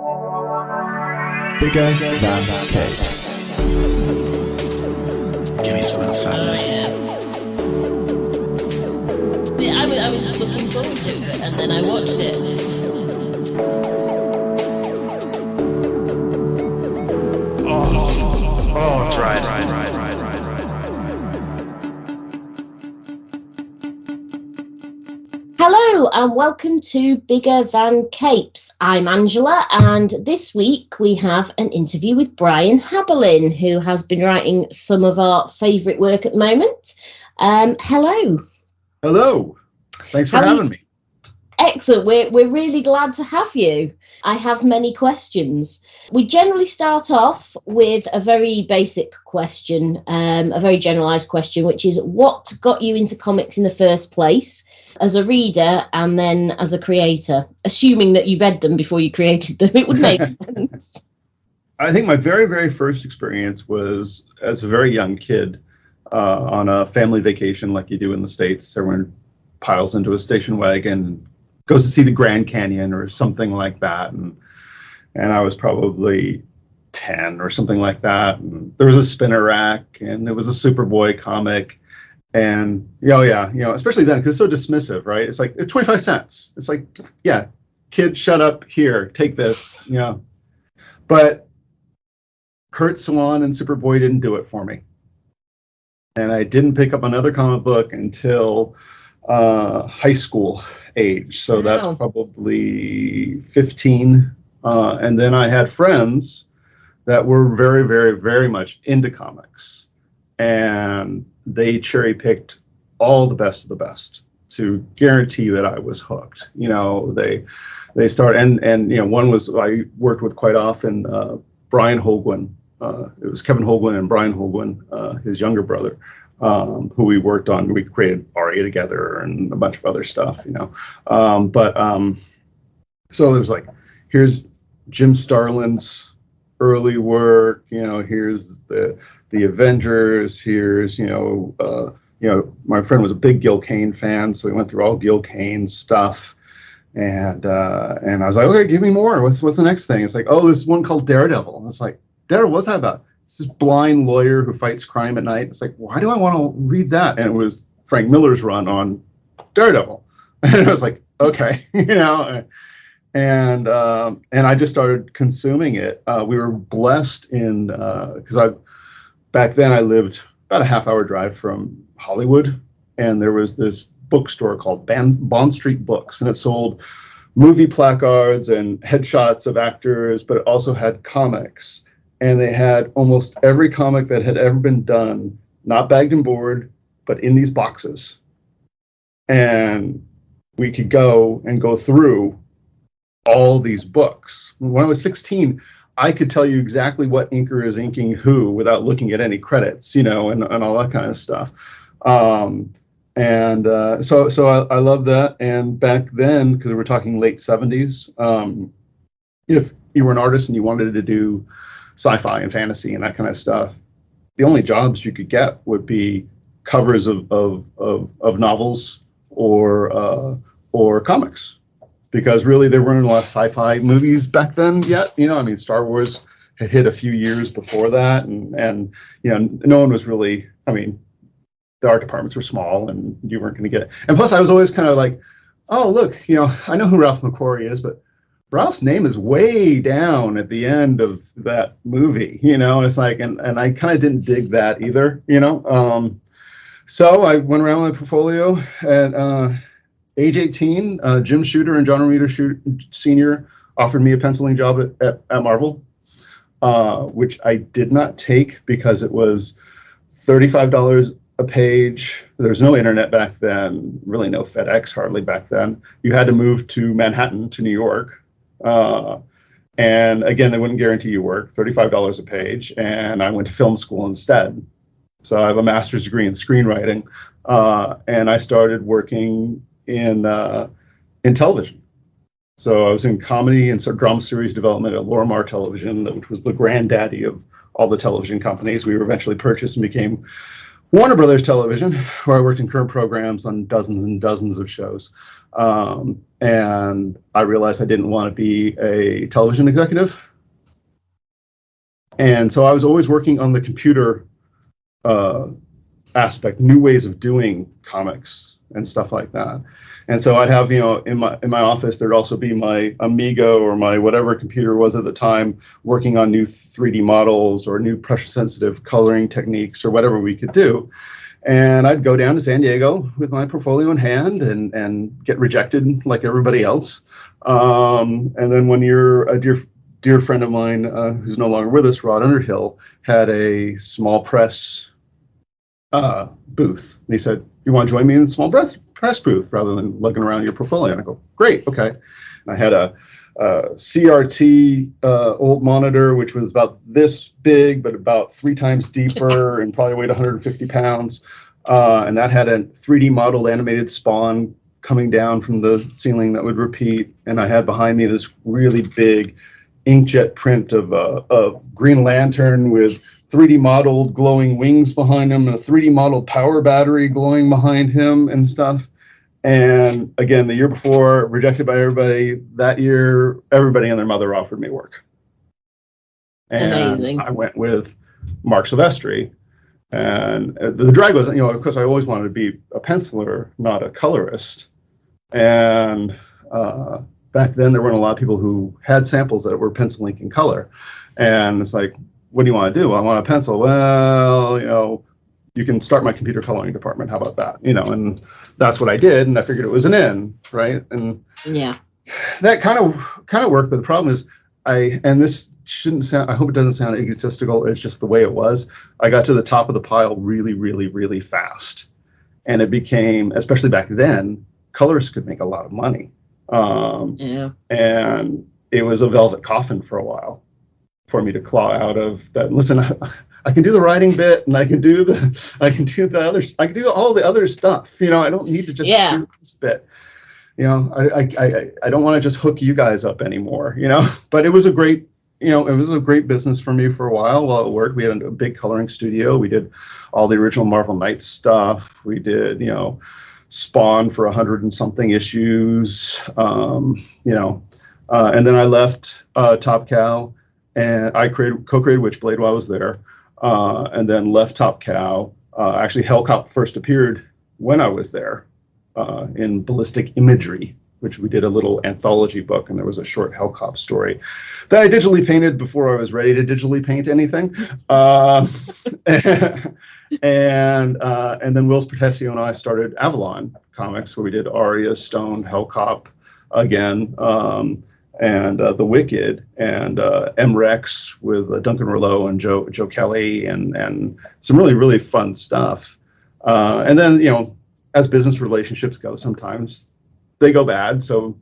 Bigger than capes. Give me some outside. Yeah, I was looking forward to it, and then I watched it. Dry. Hello and welcome to Bigger Than Capes. I'm Angela, and this week we have an interview with Brian Haberlin, who has been writing some of our favourite work at the moment. Hello. Hello. Thanks for having me. Excellent. We're really glad to have you. I have many questions. We generally start off with a very basic question, a very generalised question, which is what got you into comics in the first place as a reader and then as a creator? Assuming that you read them before you created them, it would make sense. I think my very, very first experience was as a very young kid on a family vacation like you do in the States. Everyone piles into a station wagon, goes to see the Grand Canyon or something like that. And I was probably 10 or something like that. And there was a spinner rack and it was a Superboy comic. And, especially then, because it's so dismissive, right? It's like, it's 25 cents. It's like, yeah, kid, shut up, here, take this, But Kurt Swan and Superboy didn't do it for me. And I didn't pick up another comic book until high school age. So that's probably 15. And then I had friends that were very, very, very much into comics. And they cherry picked all the best of the best to guarantee that I was hooked. They started, and one was I worked with quite often, Brian Haberlin. It was Kevin Haberlin and Brian Haberlin, his younger brother, who we worked on. We created Aria together and a bunch of other stuff, So it was like, here's Jim Starlin's early work, here's the Avengers, here's, my friend was a big Gil Kane fan, so we went through all Gil Kane's stuff. And I was like, okay, give me more. What's the next thing? It's like, oh, there's one called Daredevil. And it's like, Daredevil, what's that about? It's this blind lawyer who fights crime at night. It's like, why do I want to read that? And it was Frank Miller's run on Daredevil. And I was like, okay, and I just started consuming it. We were blessed in, because back then I lived about a half-hour drive from Hollywood, and there was this bookstore called Bond Street Books, and it sold movie placards and headshots of actors, but it also had comics. And they had almost every comic that had ever been done, not bagged and board, but in these boxes. And we could go through all these books. When I was 16, I could tell you exactly what inker is inking who without looking at any credits, and all that kind of stuff. So I love that. And back then, because we're talking late 70s, if you were an artist and you wanted to do sci-fi and fantasy and that kind of stuff, the only jobs you could get would be covers of novels or comics. Because really there weren't a lot of sci-fi movies back then yet. Star Wars had hit a few years before that. And no one was really, the art departments were small and you weren't going to get it. And plus I was always kind of like, oh, look, I know who Ralph McQuarrie is, but Ralph's name is way down at the end of that movie, and it's like, and I kind of didn't dig that either, So I went around with my portfolio at, age 18, Jim Shooter and John Romita Sr. offered me a penciling job at Marvel, which I did not take because it was $35 a page. There was no internet back then, really no FedEx hardly back then. You had to move to Manhattan, to New York. And again, they wouldn't guarantee you work, $35 a page. And I went to film school instead. So I have a master's degree in screenwriting. And I started working in television. So I was in comedy and drama series development at Lorimar Television, which was the granddaddy of all the television companies. We were eventually purchased and became Warner Brothers Television, where I worked in current programs on dozens and dozens of shows. And I realized I didn't want to be a television executive. And so I was always working on the computer aspect, new ways of doing comics and stuff like that. And so I'd have, in my office, there'd also be my Amiga or my whatever computer was at the time, working on new 3D models or new pressure sensitive coloring techniques or whatever we could do. And I'd go down to San Diego with my portfolio in hand and get rejected like everybody else. And then one year, a dear friend of mine, who's no longer with us, Rod Underhill, had a small press booth. And he said, "You want to join me in the small press booth rather than looking around your portfolio?" And I go, "Great, okay." And I had a CRT old monitor, which was about this big, but about 3 times deeper and probably weighed 150 pounds. And that had a 3D modeled animated Spawn coming down from the ceiling that would repeat. And I had behind me this really big inkjet print of a Green Lantern with 3D modeled glowing wings behind him and a 3D modeled power battery glowing behind him and stuff. And again, the year before, rejected by everybody. That year, everybody and their mother offered me work. And amazing. I went with Mark Silvestri. And the drag was, of course, I always wanted to be a penciler, not a colorist. And back then, there weren't a lot of people who had samples that were pencil ink in color. And it's like, what do you want to do? I want a pencil. Well, you can start my computer coloring department. How about that? And that's what I did. And I figured it was an in, right? And yeah, that kind of worked. But the problem is, and this shouldn't sound, I hope it doesn't sound egotistical. It's just the way it was. I got to the top of the pile really, really, really fast. And it became, especially back then, colorists could make a lot of money. Yeah. And it was a velvet coffin for a while for me to claw out of that. Listen, I can do the writing bit, and I can do all the other stuff. I don't need to just do this bit. I don't want to just hook you guys up anymore. But it was a great, business for me for a while it worked. We had a big coloring studio. We did all the original Marvel Knights stuff. We did, Spawn for 100 and something issues. And then I left Top Cow, and I co-created Witchblade while I was there. And then left Top Cow. Actually, Hellcop first appeared when I was there in Ballistic Imagery, which we did a little anthology book, and there was a short Hellcop story that I digitally painted before I was ready to digitally paint anything. And then Wills Protesio and I started Avalon Comics, where we did Aria, Stone, Hellcop again, and The Wicked, and M-Rex with Duncan Rouleau and Joe Kelly, and some really, really fun stuff. And then, as business relationships go, sometimes they go bad. So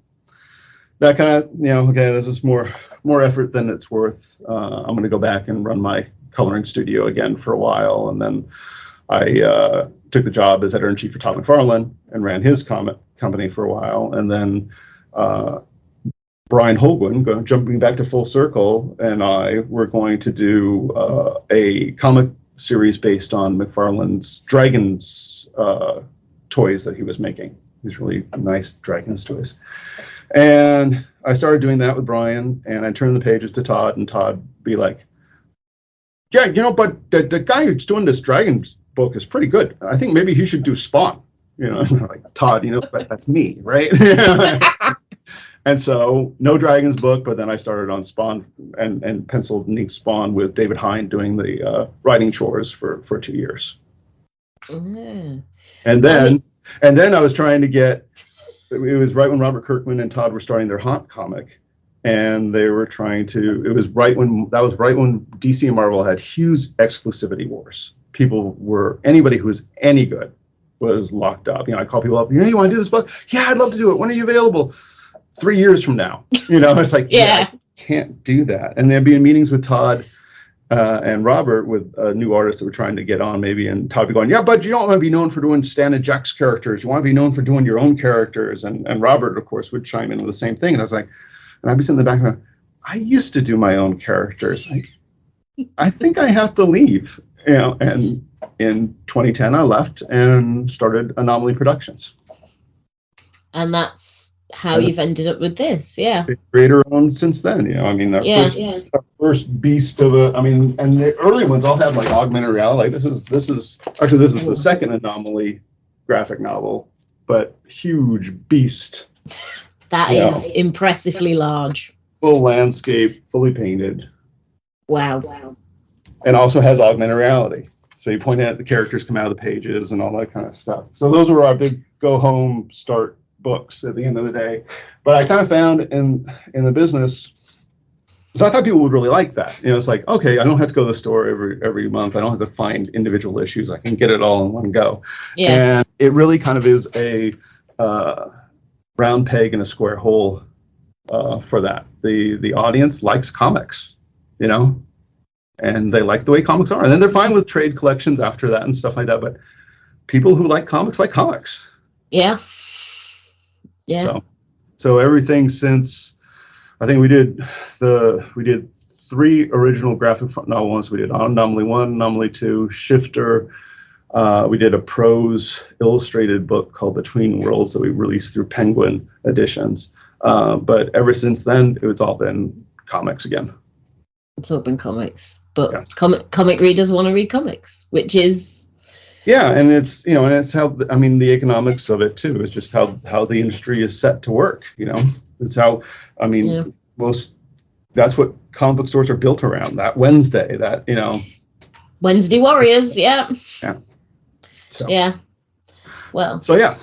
that kind of, okay, this is more effort than it's worth. I'm going to go back and run my coloring studio again for a while. And then I took the job as editor-in-chief for Todd McFarlane and ran his comic company for a while. And then Brian Haberlin, jumping back to full circle, and I were going to do a comic series based on McFarlane's Dragons toys that he was making. These really nice Dragons toys. And I started doing that with Brian, and I turned the pages to Todd, and Todd be like, "Yeah, but the guy who's doing this Dragons book is pretty good. I think maybe he should do Spawn." Like, Todd, that's me, right? And so, no Dragons book, but then I started on Spawn and penciled and inked Spawn with David Hine doing the writing chores for 2 years. Mm. And then I was trying to get, it was right when Robert Kirkman and Todd were starting their Haunt comic, and they were trying to, that was right when DC and Marvel had huge exclusivity wars. Anybody who was any good was locked up. I call people up, you want to do this book? Yeah, I'd love to do it. When are you available? 3 years from now. It's like, yeah, I can't do that. And they'd be in meetings with Todd and Robert with new artists that were trying to get on maybe, and Todd would be going, yeah, but you don't want to be known for doing Stan and Jack's characters. You want to be known for doing your own characters. And Robert, of course, would chime in with the same thing. And I was like, and I'd be sitting in the background, I used to do my own characters. I think I have to leave. And in 2010, I left and started Anomaly Productions. And that's how you've ended up with this, yeah. Creator owned since then, our first beast of and the early ones all had like augmented reality. This is the second Anomaly graphic novel, but huge beast. That is impressively large. Full landscape, fully painted. Wow. And also has augmented reality. So you point at the characters come out of the pages and all that kind of stuff. So those were our big go home start books at the end of the day. But I kind of found in the business, so I thought people would really like that. It's like, okay, I don't have to go to the store every month. I don't have to find individual issues. I can get it all in one go. Yeah. And it really kind of is a round peg in a square hole for that. The audience likes comics, and they like the way comics are. And then they're fine with trade collections after that and stuff like that. But people who like comics like comics. Yeah. Yeah. So everything since, I think we did 3 original graphic novels. We did Anomaly 1, Anomaly 2, Shifter. We did a prose illustrated book called Between Worlds that we released through Penguin Editions. But ever since then, it's all been comics again. It's all been comics, but comic readers want to read comics, which is and it's and it's how the economics of it too is just how the industry is set to work. It's how most that's what comic book stores are built around. That Wednesday, Wednesday Warriors, yeah. So. Yeah. Well. So yeah.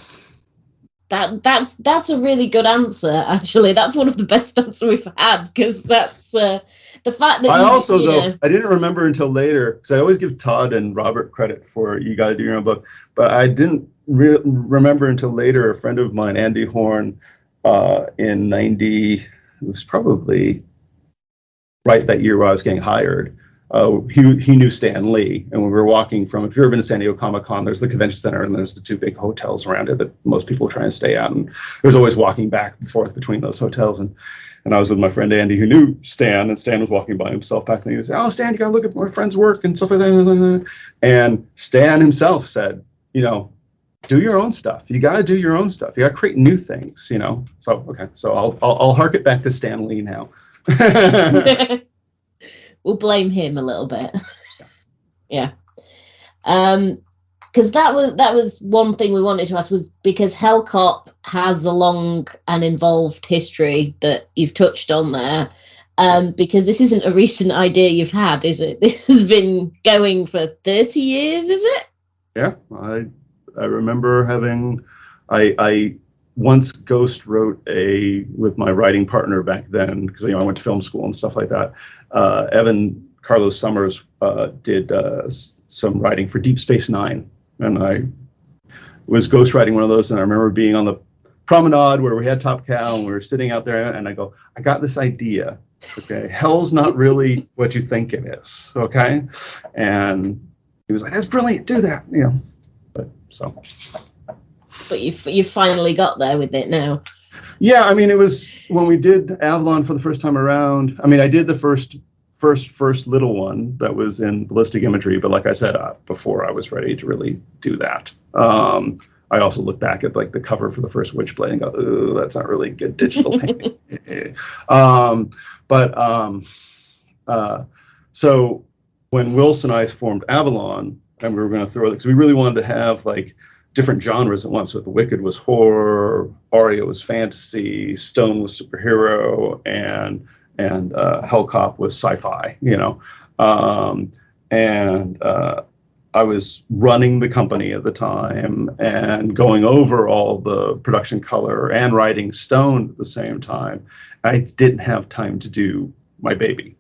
That's a really good answer. Actually, that's one of the best answers we've had, because that's the fact that I didn't remember until later, because I always give Todd and Robert credit for you got to do your own book, but I didn't remember until later. A friend of mine, Andy Horn, in '90, it was probably right that year where I was getting hired. He knew Stan Lee, and when we were walking from, if you've ever been to San Diego Comic-Con, there's the convention center and there's the 2 big hotels around it that most people are trying to stay at, and there's always walking back and forth between those hotels. And I was with my friend Andy, who knew Stan, and Stan was walking by himself back then. He was, "Oh, Stan, you gotta look at my friend's work and stuff like that." And Stan himself said, do your own stuff. You gotta do your own stuff. You gotta create new things. So okay, so I'll hark it back to Stan Lee now. We'll blame him a little bit. Yeah. Because that was one thing we wanted to ask, was because Hellcop has a long and involved history that you've touched on there. Because this isn't a recent idea you've had, is it? This has been going for 30 years, is it? Yeah. I remember I once ghost wrote with my writing partner back then, because I went to film school and stuff like that. Evan Carlos Summers did some writing for Deep Space Nine, and I was ghostwriting one of those. And I remember being on the promenade where we had Top Cow, and we were sitting out there, and I go, I got this idea. Okay, hell's not really what you think it is. Okay, and he was like, "That's brilliant. Do that." But so. But you finally got there with it now. Yeah, it was when we did Avalon for the first time around. I did the first little one that was in ballistic imagery, but like I said before, I was ready to really do that. I also look back at like the cover for the first Witchblade and go, "Ooh, that's not really good digital painting." So when Wilson and I formed Avalon, and we were going to throw it, because we really wanted to have like different genres at once. So The Wicked was horror, Aria was fantasy, Stone was superhero, and Hellcop was sci-fi. I was running the company at the time and going over all the production color and writing Stone at the same time. I didn't have time to do my baby.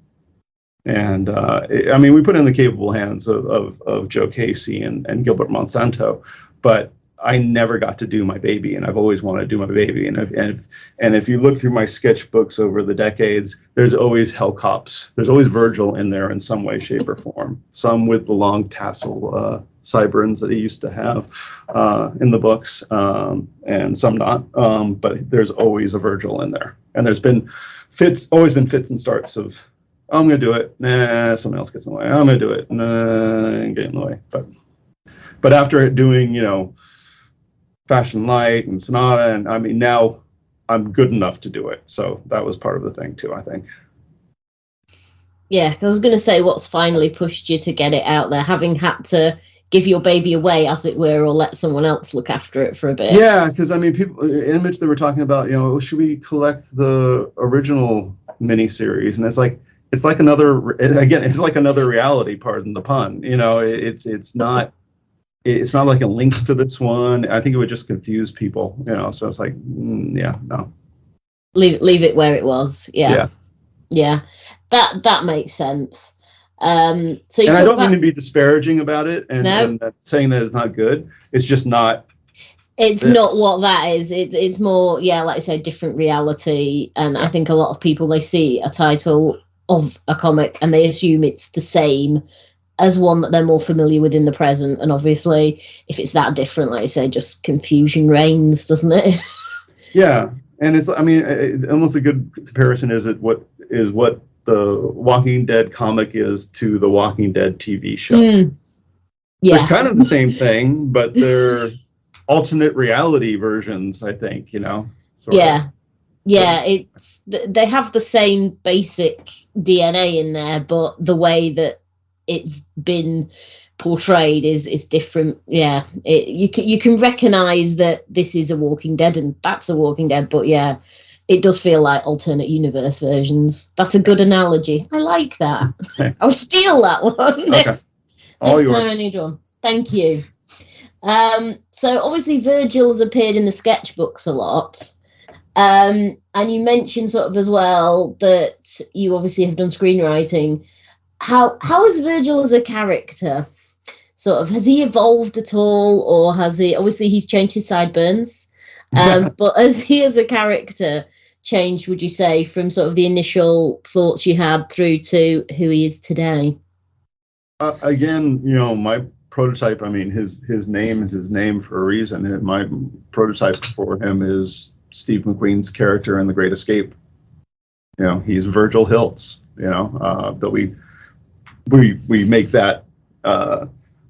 And we put it in the capable hands of Joe Casey and Gilbert Monsanto, but I never got to do my baby, and I've always wanted to do my baby. And if you look through my sketchbooks over the decades, there's always Hellcops. There's always Virgil in there in some way, shape, or form. Some with the long tassel sideburns that he used to have in the books, and some not. But there's always a Virgil in there, and there's been always been fits and starts of I'm going to do it. Nah, someone else gets in the way. I'm going to do it. Nah, get in the way. But after doing, Fashion Light and Sonata, and I mean, now I'm good enough to do it. So that was part of the thing too, I think. Yeah, I was going to say, what's finally pushed you to get it out there, having had to give your baby away, as it were, or let someone else look after it for a bit? Yeah, because I mean, people, Image, they were talking about, should we collect the original miniseries? And it's like another reality, pardon the pun. It's not like a links to this one. I think it would just confuse people. So it's like, yeah, no. Leave it where it was. Yeah. That makes sense. So and I don't mean to be disparaging about it and saying that it's not good. It's just not. It's not what that is. It's more, like I said, different reality. And I think a lot of people, they see a title of a comic and they assume it's the same as one that they're more familiar with in the present. And obviously, if it's that different, like I say, just confusion reigns, doesn't it? Yeah. And almost a good comparison is what the Walking Dead comic is to the Walking Dead TV show. Yeah. They're kind of the same thing, but they're alternate reality versions, I think, Yeah. They have the same basic DNA in there, but the way that it's been portrayed is different. Yeah. You can recognize that this is a Walking Dead and that's a Walking Dead, but yeah, it does feel like alternate universe versions. That's a good analogy. I like that. Okay. I'll steal that one. Okay. Next time I need one. Thank you. So obviously Virgil has appeared in the sketchbooks a lot. And you mentioned sort of as well that you obviously have done screenwriting. How is Virgil as a character? Sort of, has he evolved at all, or has he? Obviously, he's changed his sideburns, but has he as a character changed? Would you say from sort of the initial thoughts you had through to who he is today? Again, my prototype. I mean, his name is his name for a reason. My prototype for him is Steve McQueen's character in The Great Escape. He's Virgil Hiltz. That we make that.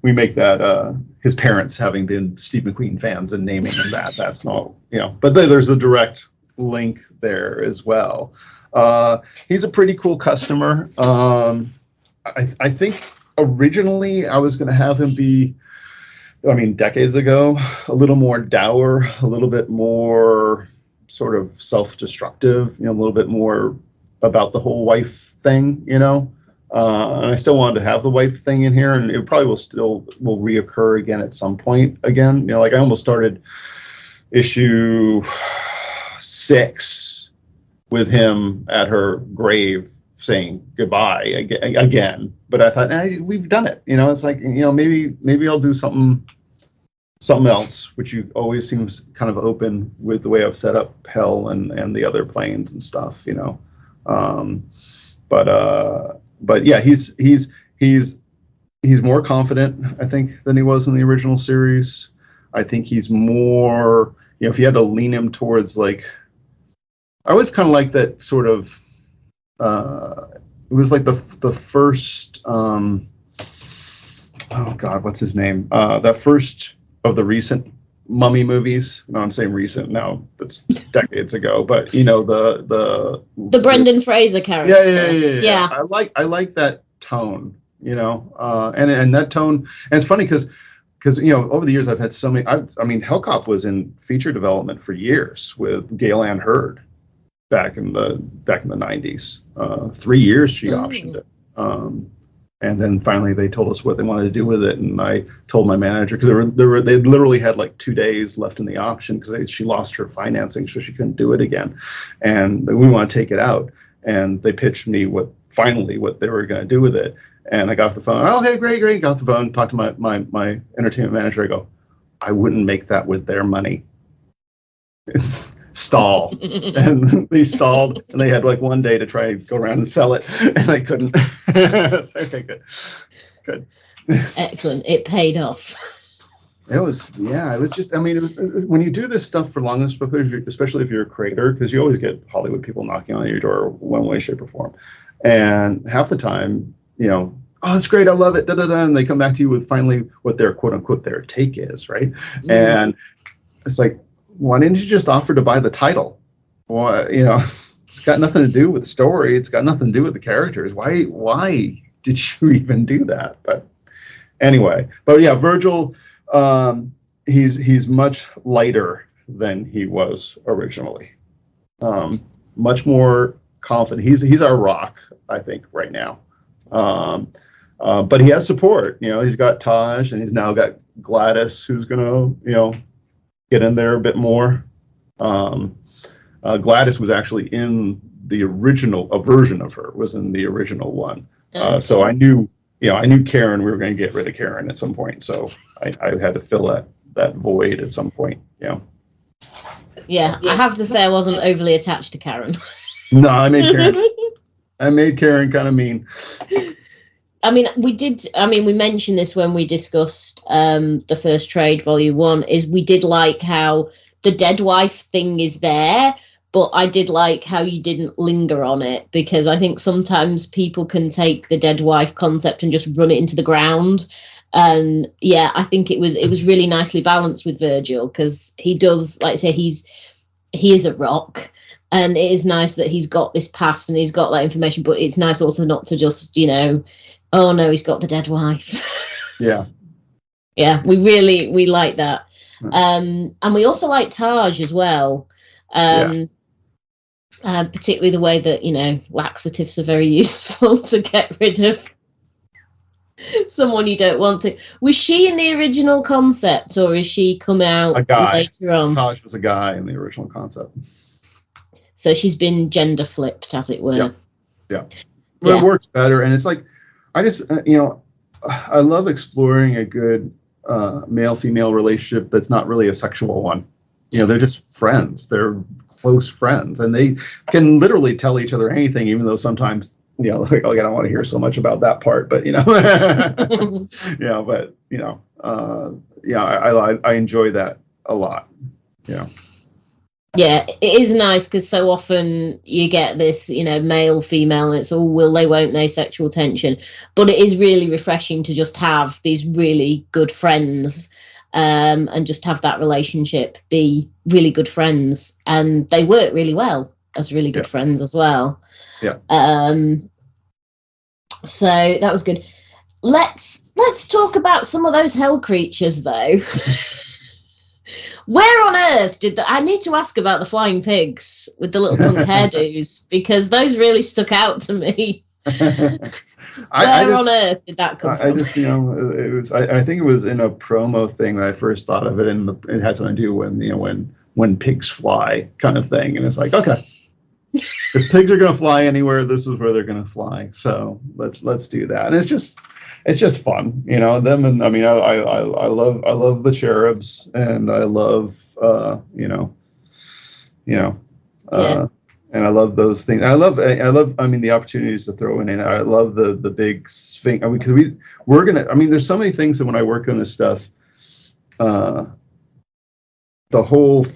We make that his parents having been Steve McQueen fans and naming him that. That's not, but there's a direct link there as well. He's a pretty cool customer. I think originally I was going to have him be, decades ago, a little more dour, a little bit more sort of self-destructive, a little bit more about the whole wife thing, and I still wanted to have the wife thing in here, and it probably will reoccur again at some point again. I almost started issue 6 with him at her grave saying goodbye again. But I thought, we've done it. It's like, maybe I'll do something else, which you always seems kind of open with the way I've set up Hell and the other planes and stuff, But yeah, he's more confident, I think, than he was in the original series. I think he's more, if you had to lean him towards, like, I always kind of like that sort of. It was like the first. Oh God, what's his name? That first of the recent Mummy movies. No, I'm saying recent now. That's decades ago. But the Brendan Fraser character. Yeah. I like that tone. And that tone. And it's funny because over the years I've had so many. Hellcop was in feature development for years with Gail Ann Hurd back in the 90s. 3 years she optioned it. And then finally they told us what they wanted to do with it, and I told my manager, because they literally had like 2 days left in the option because she lost her financing, so she couldn't do it again, and we want to take it out. And they pitched me what they were going to do with it, and I got off the phone. Oh, okay, great. Got off the phone, talked to my entertainment manager. I go, I wouldn't make that with their money. Stall. And they stalled, and they had like 1 day to try and go around and sell it, and they couldn't. Okay, good. Excellent. It paid off. It was just, it was, when you do this stuff for long, especially if you're a creator, because you always get Hollywood people knocking on your door one way, shape, or form. And half the time, oh, it's great, I love it, and they come back to you with finally what their quote unquote their take is, right? And it's like, why didn't you just offer to buy the title? Well, it's got nothing to do with the story. It's got nothing to do with the characters. Why did you even do that? But anyway, yeah, Virgil, he's much lighter than he was originally. Much more confident. He's our rock, I think, right now. But he has support. He's got Taj, and he's now got Gladys, who's gonna, get in there a bit more. Gladys was actually in the original, a version of her was in the original one. So I knew Karen, we were going to get rid of Karen at some point. So I had to fill that void at some point. Yeah, I have to say I wasn't overly attached to Karen. No, I made Karen kind of mean. We mentioned this when we discussed the first trade, Volume 1, is we did like how the dead wife thing is there, but I did like how you didn't linger on it, because I think sometimes people can take the dead wife concept and just run it into the ground. And yeah, I think it was really nicely balanced with Virgil, because he does, like I say, he is a rock. And it is nice that he's got this past and he's got that information, but it's nice also not to just, oh no, he's got the dead wife. Yeah. Yeah, we like that. And we also like Taj as well. Particularly the way that, laxatives are very useful to get rid of someone you don't want to. Was she in the original concept, or is she come out later on? Taj was a guy in the original concept. So she's been gender flipped, as it were. Yeah. Well, it works better. And it's like, I just, I love exploring a good male-female relationship that's not really a sexual one. They're just friends. They're close friends. And they can literally tell each other anything, even though sometimes, like, I don't want to hear so much about that part, but, I enjoy that a lot. Yeah, it is nice, because so often you get this, male, female, and it's all will they, won't they, sexual tension. But it is really refreshing to just have these really good friends, and just have that relationship be really good friends. And they work really well as really good friends as well. Yeah. So that was good. Let's talk about some of those hell creatures, though. Where on earth I need to ask about the flying pigs with the little punk hairdos, because those really stuck out to me. Where on earth did that come from? I just, it was. I think it was in a promo thing that I first thought of it, and it had something to do when pigs fly, kind of thing. And it's like, okay, if pigs are going to fly anywhere, this is where they're going to fly. So let's do that. And it's just fun, them. And I love the cherubs, and I love, and I love those things. I love, the opportunities to throw in. I love the big sphinx. Because there's so many things that when I work on this stuff, the whole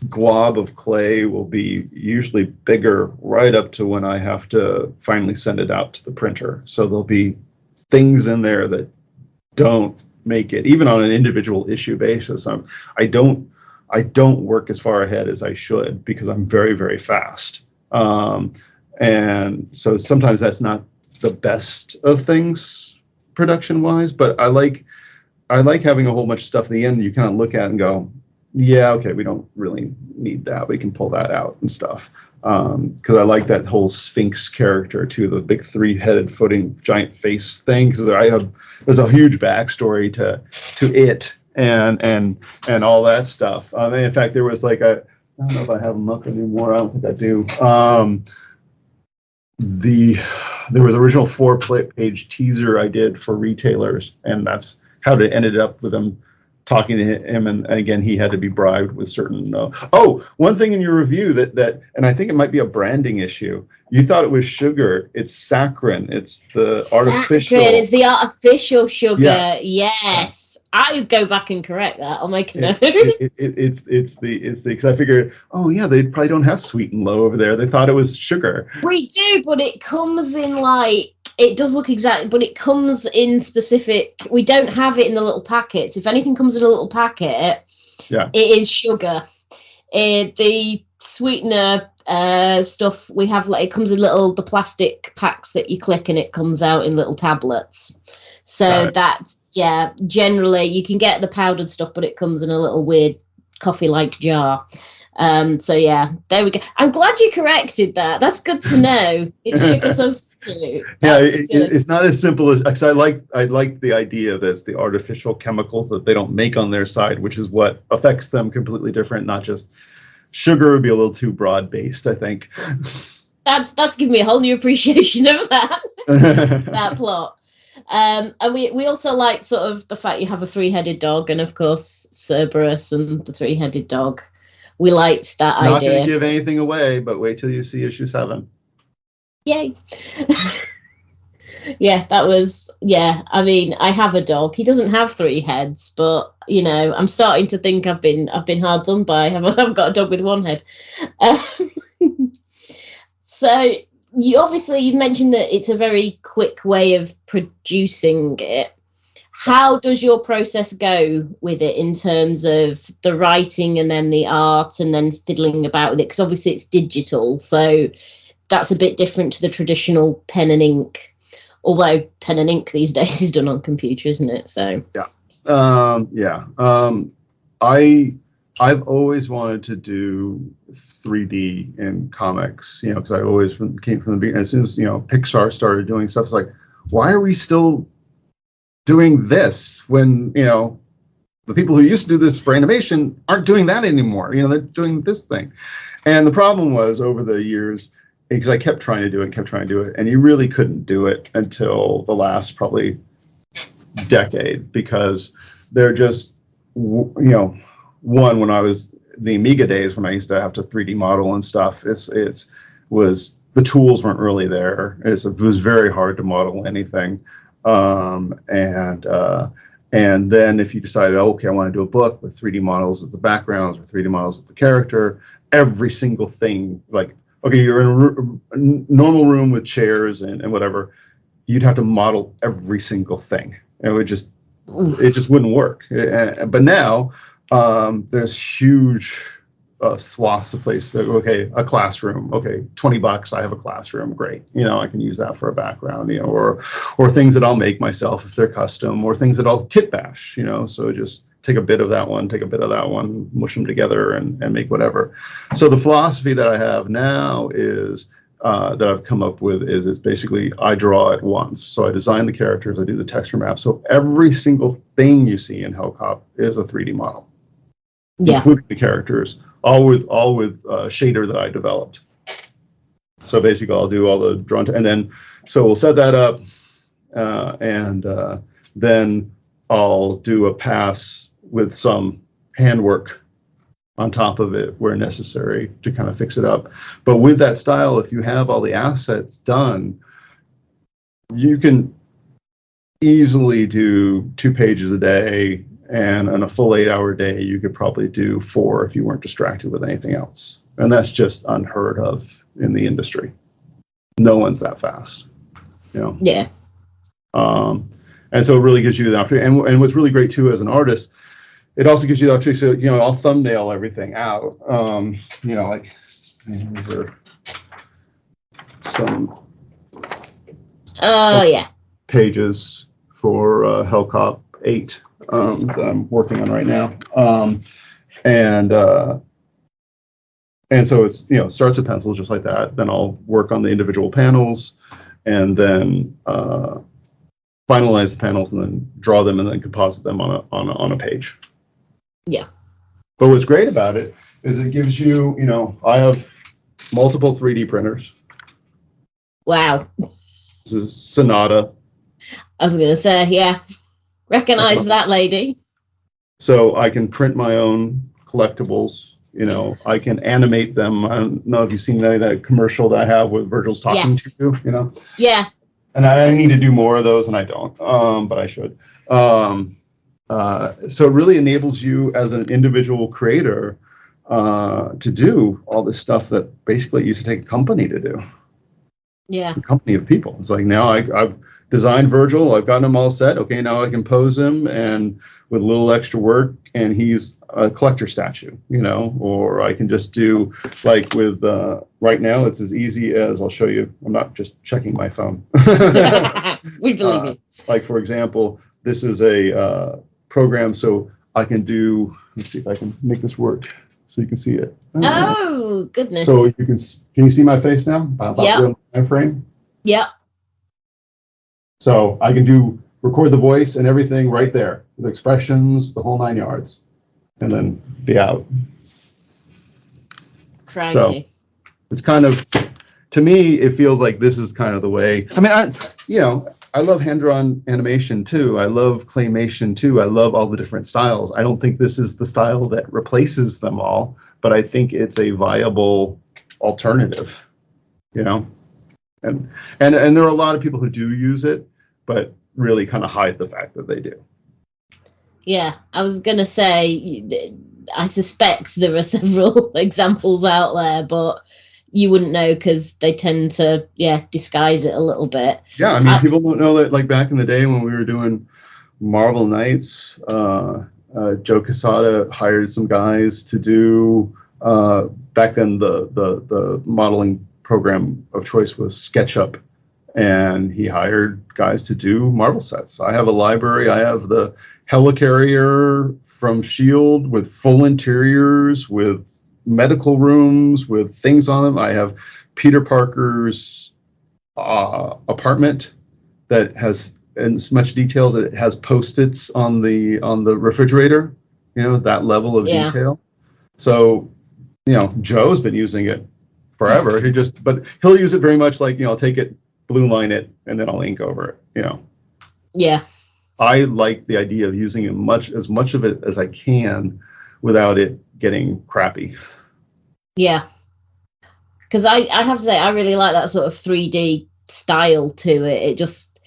glob of clay will be usually bigger right up to when I have to finally send it out to the printer. So there'll be things in there that don't make it, even on an individual issue basis. I don't work as far ahead as I should, because I'm very, very fast. And so sometimes that's not the best of things production wise, but I like having a whole bunch of stuff at the end you kind of look at and go, yeah, okay, we don't really need that. We can pull that out and stuff. Because I like that whole Sphinx character too, the big 3-headed footing giant face thing. Because there's a huge backstory to it and all that stuff. In fact, there was like I don't know if I have them up anymore. I don't think I do. There was an original 4-page teaser I did for retailers, and that's how it ended up with them talking to him, and again, he had to be bribed with certain. One thing in your review that, and I think it might be a branding issue. You thought it was sugar. It's saccharin. It's the artificial. It's the artificial sugar. Yes. I go back and correct that. I'll make a note. It's the because I figured, oh yeah, they probably don't have sweet and low over there. They thought it was sugar. We do, but it comes in it does look exactly, but it comes in specific. We don't have it in the little packets. If anything comes in a little packet, yeah, it is sugar. The sweetener stuff we have, it comes in the plastic packs that you click and it comes out in little tablets. So that's, generally you can get the powdered stuff, but it comes in a little weird coffee-like jar. So there we go. I'm glad you corrected that. That's good to know. It's sugar substitute. It's not as simple as, because I like the idea that it's the artificial chemicals that they don't make on their side, which is what affects them completely different. Not just sugar would be a little too broad based, I think. That's given me a whole new appreciation of that plot. And we also like sort of the fact you have a 3-headed dog, and of course Cerberus and the 3-headed dog. We liked that idea. Not going to give anything away, but wait till you see issue 7. Yay! That was I mean, I have a dog. He doesn't have 3 heads, but I'm starting to think I've been hard done by. I've got a dog with 1 head. So you mentioned that it's a very quick way of producing it. How does your process go with it in terms of the writing and then the art and then fiddling about with it? Because obviously it's digital, so that's a bit different to the traditional pen and ink. Although pen and ink these days is done on computer, isn't it? So I've always wanted to do 3D in comics, because I always came from the beginning. As soon as Pixar started doing stuff, it's like, why are we still doing this when the people who used to do this for animation aren't doing that anymore? They're doing this thing. And the problem was over the years, because I kept trying to do it, and you really couldn't do it until the last probably decade, because they're just one, when I was the Amiga days, when I used to have to 3D model and stuff, it was the tools weren't really there. It was very hard to model anything. And then if you decided, okay, I want to do a book with 3D models of the backgrounds or 3D models of the character, every single thing, like, okay, you're in a normal room with chairs and whatever, you'd have to model every single thing. It just wouldn't work. But now there's huge swaths of places that, okay, a classroom, okay, $20, I have a classroom, great. I can use that for a background, or things that I'll make myself if they're custom, or things that I'll kit bash, so just take a bit of that one, mush them together and make whatever. So the philosophy that I have now is that I've come up with is it's basically I draw at once. So I design the characters, I do the texture map. So every single thing you see in Hellcop is a 3D model, including the characters, all with shader that I developed. So basically I'll do all the drawing, and then so we'll set that up, and then I'll do a pass with some handwork on top of it where necessary to kind of fix it up. But with that style, if you have all the assets done, you can easily do 2 pages a day, and on a full 8-hour day, you could probably do 4 if you weren't distracted with anything else. And that's just unheard of in the industry. No one's that fast, Yeah. And so it really gives you the opportunity. And what's really great too, as an artist, it also gives you the opportunity. So I'll thumbnail everything out. Like these are some pages for Hellcop 8 that I'm working on right now. And so it's starts with pencils just like that. Then I'll work on the individual panels, and then finalize the panels, and then draw them, and then composite them on a page. Yeah. But what's great about it is it gives you, I have multiple 3D printers. Wow. This is Sonata. I was going to say, recognize that lady. So I can print my own collectibles. I can animate them. I don't know if you've seen any of that commercial that I have with Virgil's talking to you, Yeah. And I need to do more of those, and I don't, but I should. So it really enables you as an individual creator to do all this stuff that basically used to take a company to do. Yeah. A company of people. It's like now I've designed Virgil, I've gotten him all set. Okay, now I can pose him and with a little extra work, and he's a collector statue, or I can just do like with right now, it's as easy as I'll show you. I'm not just checking my phone. We believe you. Like, for example, this is a program, so I can do, let's see if I can make this work so you can see it. Oh, goodness. So can you see my face now? Yeah. My frame? Yeah. So I can record the voice and everything right there, the expressions, the whole 9 yards, and then be out. Crikey. So it's kind of, to me, it feels like this is kind of the way. I mean, I love hand-drawn animation too. I love claymation too. I love all the different styles. I don't think this is the style that replaces them all, but I think it's a viable alternative, And there are a lot of people who do use it, but really kind of hide the fact that they do. Yeah, I was going to say, I suspect there are several examples out there, but you wouldn't know because they tend to, disguise it a little bit. Yeah, I mean, people don't know that, like, back in the day when we were doing Marvel Knights, Joe Quesada hired some guys to do, back then the modeling program of choice was SketchUp, and he hired guys to do Marvel sets. I have a library. I have the helicarrier from S.H.I.E.L.D. with full interiors, with medical rooms, with things on them. I have Peter Parker's apartment that has as much details that it has Post-its on the refrigerator, that level of detail. So, Joe's been using it forever. But he'll use it very much like, I'll take it, blue line it, and then I'll ink over it, Yeah. I like the idea of using as much of it as I can without it getting crappy. Yeah. Because I have to say, I really like that sort of 3D style to it. It just,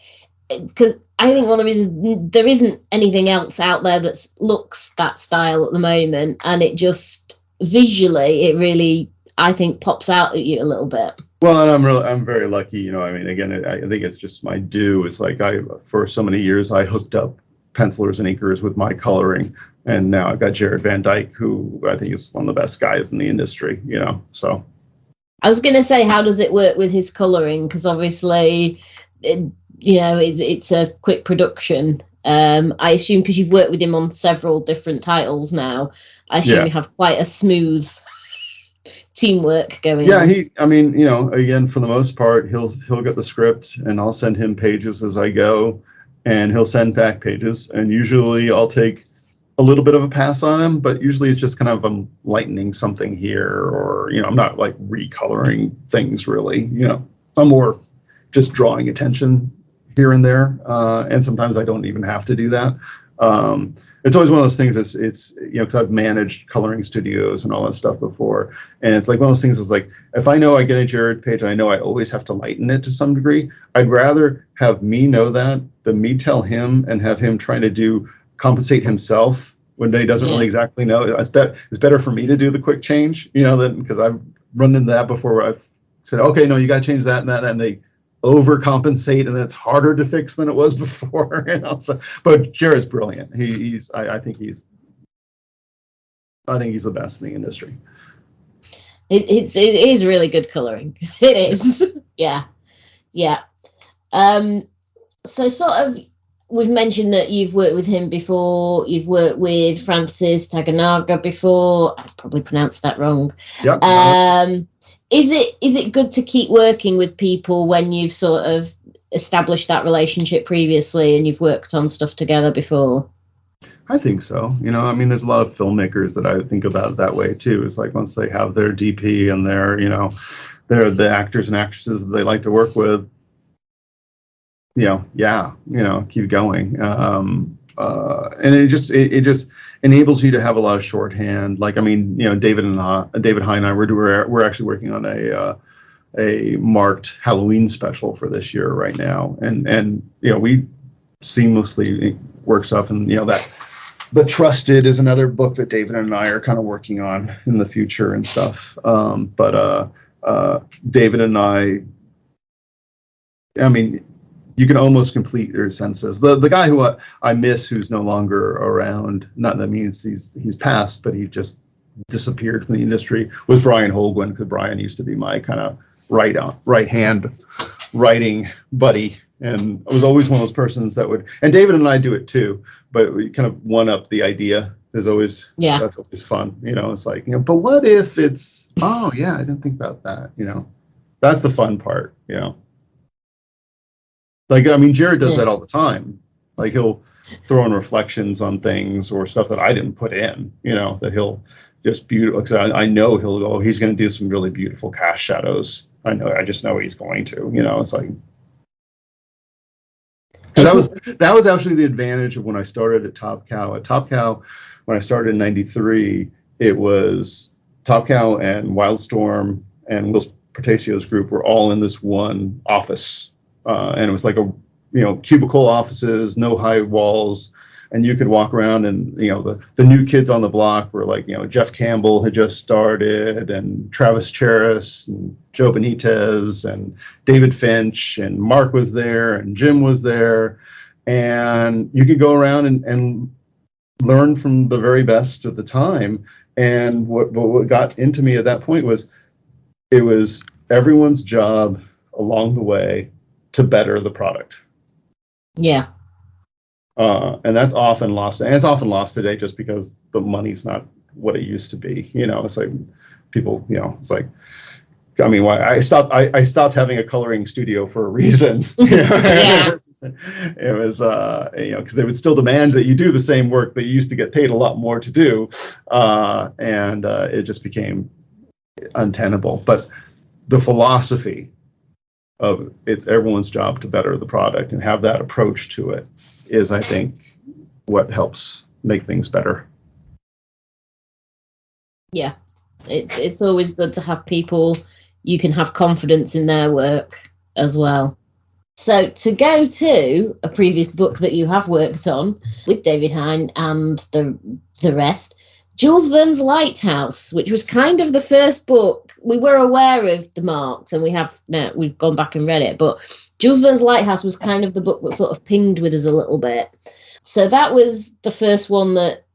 because I think one of the reasons there isn't anything else out there that looks that style at the moment, and it just visually, it really, I think, pops out at you a little bit. Well, and I'm very lucky, I mean, again, I think it's just my due. It's like for so many years, I hooked up pencilers and inkers with my coloring, and now I've got Jared Van Dyke, who I think is one of the best guys in the industry, so. I was going to say, how does it work with his coloring? Because obviously, it's a quick production. I assume because you've worked with him on several different titles now, I assume you have quite a smooth teamwork going on. Again, for the most part, he'll get the script and I'll send him pages as I go, and he'll send back pages, and usually I'll take a little bit of a pass on him, but usually it's just kind of I'm lightening something here, or I'm not like recoloring things really. I'm more just drawing attention here and there, and sometimes I don't even have to do that. It's always one of those things. It's because I've managed coloring studios and all that stuff before, and it's like one of those things. Is like if I know I get a Jared page, and I know I always have to lighten it to some degree. I'd rather have me know that than me tell him and have him trying to compensate himself when he doesn't really exactly know. It's better for me to do the quick change, than because I've run into that before where I've said, okay, no, you got to change that and that, and they overcompensate, and it's harder to fix than it was before. So, but Jared's brilliant. I think he's the best in the industry. It is really good coloring. It is. Yeah. So sort of, we've mentioned that you've worked with him before. You've worked with Francis Taganaga before. I probably pronounced that wrong. Yep. Is it good to keep working with people when you've sort of established that relationship previously and you've worked on stuff together before? I think so. There's a lot of filmmakers that I think about it that way too. It's like once they have their DP and they're the actors and actresses that they like to work with, keep going. And it just enables you to have a lot of shorthand. Like, David High and I, we're actually working on a marked Halloween special for this year right now. And we seamlessly work stuff, and that But Trusted is another book that David and I are kind of working on in the future and stuff. David and I mean, you can almost complete your senses. The guy who I miss, who's no longer around, not that means he's passed, but he just disappeared from the industry, was Brian Haberlin, because Brian used to be my kind of right hand writing buddy. And I was always one of those persons that would, and David and I do it too, but we kind of one up the idea is always, that's always fun. It's like, but what if it's, oh yeah, I didn't think about that. That's the fun part, Like, I mean, Jared does that all the time. Like, he'll throw in reflections on things or stuff that I didn't put in, that he'll just beautiful. Because I know he'll go, he's going to do some really beautiful cast shadows. I just know he's going to, it's like, that was actually the advantage of when I started at Top Cow. At Top Cow, when I started in '93, it was Top Cow and Wildstorm and Will Portacio's group were all in this one office, and it was like cubicle offices, no high walls, and you could walk around and the new kids on the block were like Jeff Campbell had just started, and Travis Charis and Joe Benitez and David Finch, and Mark was there and Jim was there, and you could go around and learn from the very best at the time. And what got into me at that point was it was everyone's job along the way to better the product. Yeah. And that's often lost. And it's often lost today just because the money's not what it used to be. It's like people, it's like, I mean, why I stopped having a coloring studio for a reason. Yeah. It was, because they would still demand that you do the same work that you used to get paid a lot more to do. And it just became untenable. But the philosophy of it's everyone's job to better the product and have that approach to it is, I think, what helps make things better. Yeah, it's always good to have people you can have confidence in their work as well. So to go to a previous book that you have worked on with David Hine and the rest, Jules Verne's Lighthouse, which was kind of the first book. We were aware of the marks, and we've gone back and read it, but Jules Verne's Lighthouse was kind of the book that sort of pinged with us a little bit. So that was the first one that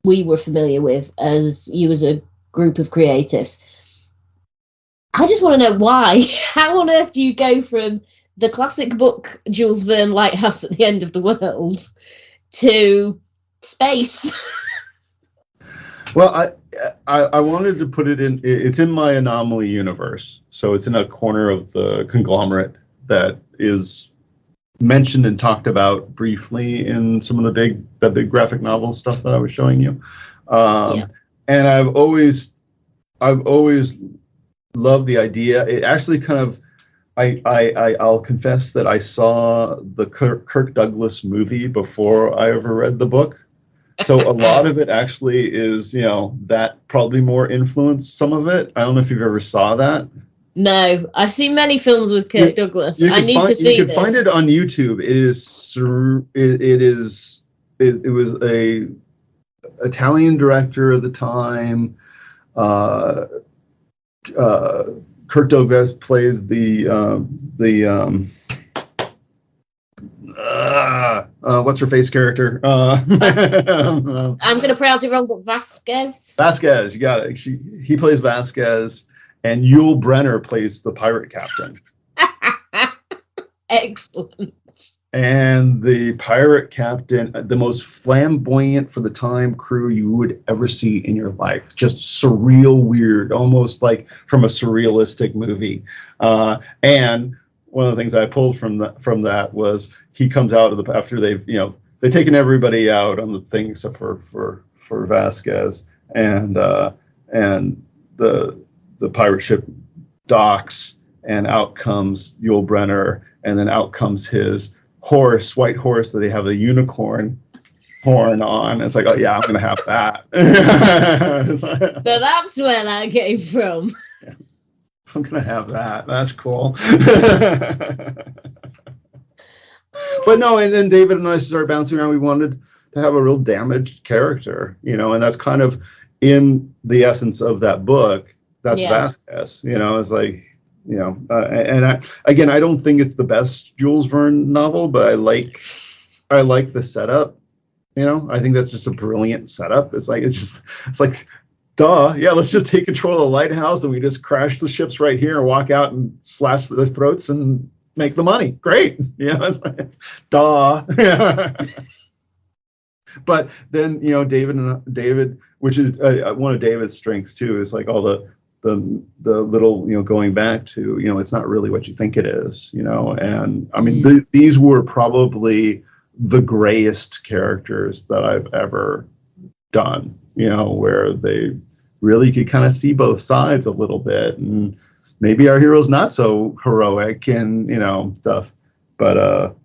we were familiar with as you as a group of creatives. I just want to know why. How on earth do you go from the classic book Jules Verne Lighthouse at the End of the World to space? Well, I wanted to put it in. It's in my anomaly universe, so it's in a corner of the conglomerate that is mentioned and talked about briefly in some of the big graphic novel stuff that I was showing you. And I've always loved the idea. It actually kind of, I'll confess that I saw the Kirk Douglas movie before I ever read the book. So a lot of it actually is, that probably more influenced some of it. I don't know if you've ever saw that. No, I've seen many films with Kirk Douglas. I need to see this. You can find it on YouTube. It was a Italian director at the time. Kirk Douglas plays what's her face character? I'm going to pronounce it wrong, but Vasquez. Vasquez, you got it. He plays Vasquez, and Yul Brynner plays the pirate captain. Excellent. And the pirate captain, the most flamboyant for the time crew you would ever see in your life. Just surreal, weird, almost like from a surrealistic movie. And one of the things I pulled from that was he comes out of after they've taken everybody out on the thing except for Vasquez, and the pirate ship docks, and out comes Yul Brynner, and then out comes his white horse that they have a unicorn horn on. It's like, oh yeah, I'm gonna have that. So that's where that came from. Yeah. I'm gonna have that. That's cool. But no, and then David and I started bouncing around. We wanted to have a real damaged character, and that's kind of in the essence of that book. That's Vasquez, it's like, I don't think it's the best Jules Verne novel, but I like the setup. I think that's just a brilliant setup. It's like, duh, yeah, let's just take control of the lighthouse and we just crash the ships right here and walk out and slash their throats and make the money. Great. It's like, duh. But then, David, which is one of David's strengths too, is like all the little, going back to, it's not really what you think it is, and I mean, these were probably the grayest characters that I've ever done, where they really could kind of see both sides a little bit, and maybe our hero's not so heroic and, stuff, but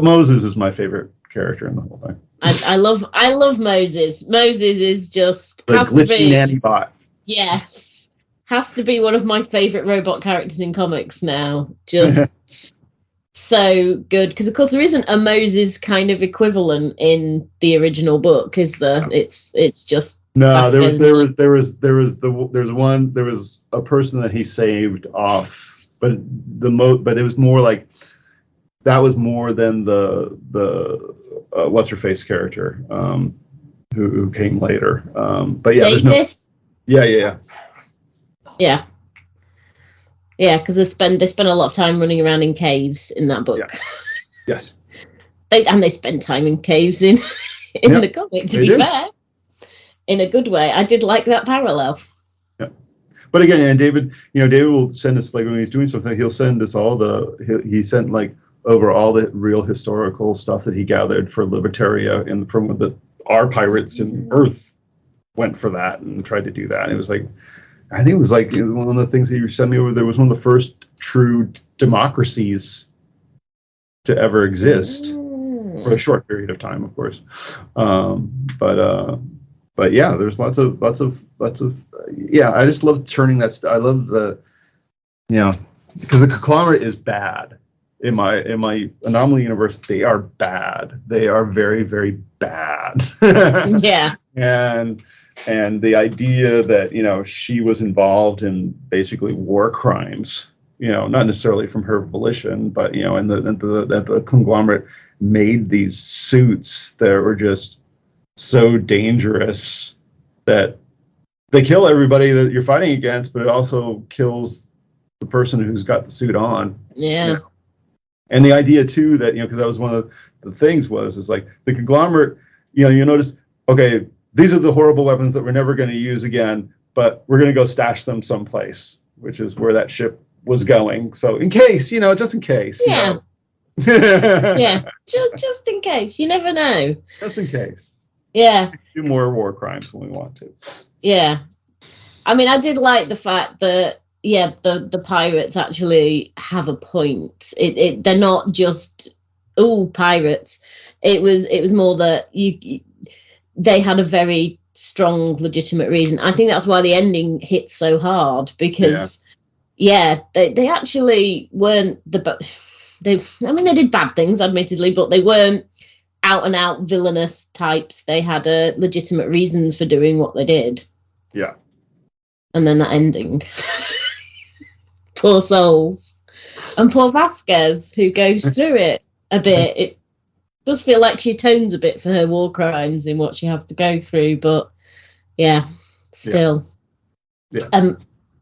Moses is my favorite character in the whole thing. I love Moses. Moses is just the glitchy nanny bot. Yes. Has to be one of my favorite robot characters in comics now. Just so good. Because of course there isn't a Moses kind of equivalent in the original book, is there? No. It's just no. There was a person that he saved off, but it was more like that was more than the what's her face character who came later. But yeah, Davis? Yeah. Because they spend a lot of time running around in caves in that book. Yeah. Yes. They spend time in caves in the comic, to be fair. In a good way. I did like that parallel. Yeah. But again, and David will send us, like when he's doing something, he'll send us he sent like over all the real historical stuff that he gathered for Libertaria and from our pirates in Earth went for that and tried to do that. And it was like, I think it was like one of the things that you sent me over there was one of the first true democracies to ever exist for a short period of time, of course. But yeah, there's lots of yeah. I just love turning that. I love because the conglomerate is bad in my anomaly universe. They are bad. They are very, very bad. Yeah. And the idea that, she was involved in basically war crimes, not necessarily from her volition, but, and the conglomerate made these suits that were just so dangerous that they kill everybody that you're fighting against, but it also kills the person who's got the suit on. Yeah. And the idea too that, because that was one of the things is like the conglomerate, you notice, okay, these are the horrible weapons that we're never going to use again, but we're going to go stash them someplace, which is where that ship was going. So in case, just in case. Yeah. Yeah. Just in case. You never know. Just in case. Yeah. We can do more war crimes when we want to. Yeah. I mean, I did like the fact that, the pirates actually have a point. They're not just, pirates. It was more that they had a very strong, legitimate reason. I think that's why the ending hit so hard because, they actually weren't they did bad things, admittedly, but they weren't out and out villainous types. They had legitimate reasons for doing what they did. Yeah. And then that ending. Poor souls. And poor Vasquez, who goes through it a bit. It does feel like she atones a bit for her war crimes in what she has to go through, but still. Yeah.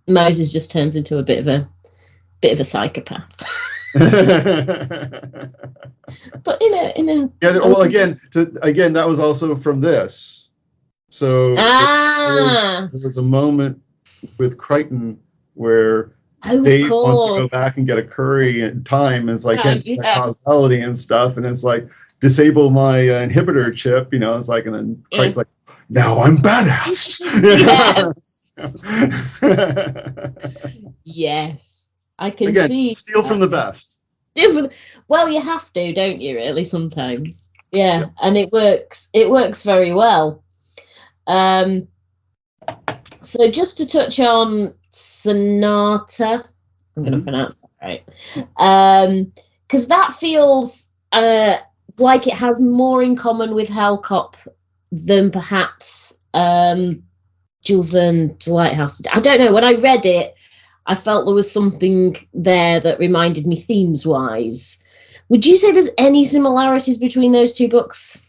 Moses just turns into a bit of a psychopath. But in a well, again that was also from this. So there was a moment with Crichton where Dave wants to go back and get a curry in time, and it's like causality and stuff, and it's like disable my inhibitor chip, it's like, and then Crichton's like, now I'm badass. Yes, I can see. Steal from the best. Well, you have to, don't you? Really, sometimes. Yeah, and it works. It works very well. So just to touch on Sonata, I'm going to pronounce that right, because that feels like it has more in common with Hellcop than perhaps Jules Verne's Lighthouse. I don't know. When I read it, I felt there was something there that reminded me themes-wise. Would you say there's any similarities between those two books?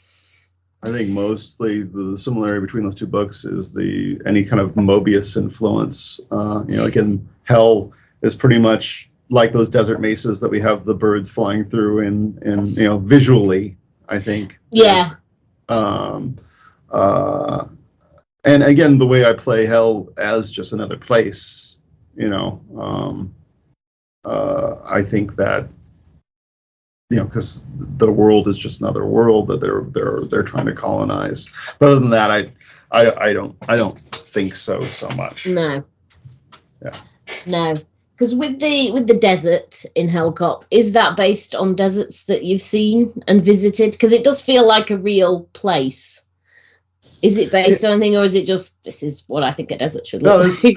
I think mostly the similarity between those two books is any kind of Mobius influence. Again, Hell is pretty much like those desert mesas that we have the birds flying through, and visually, I think. Yeah. And again, the way I play Hell as just another place, I think that. Because the world is just another world that they're trying to colonize. But other than that, I don't think so much. No. Yeah. No, because with the desert in Hellcop, is that based on deserts that you've seen and visited? Because it does feel like a real place. Is it based on anything, or is it just this is what I think a desert should look like?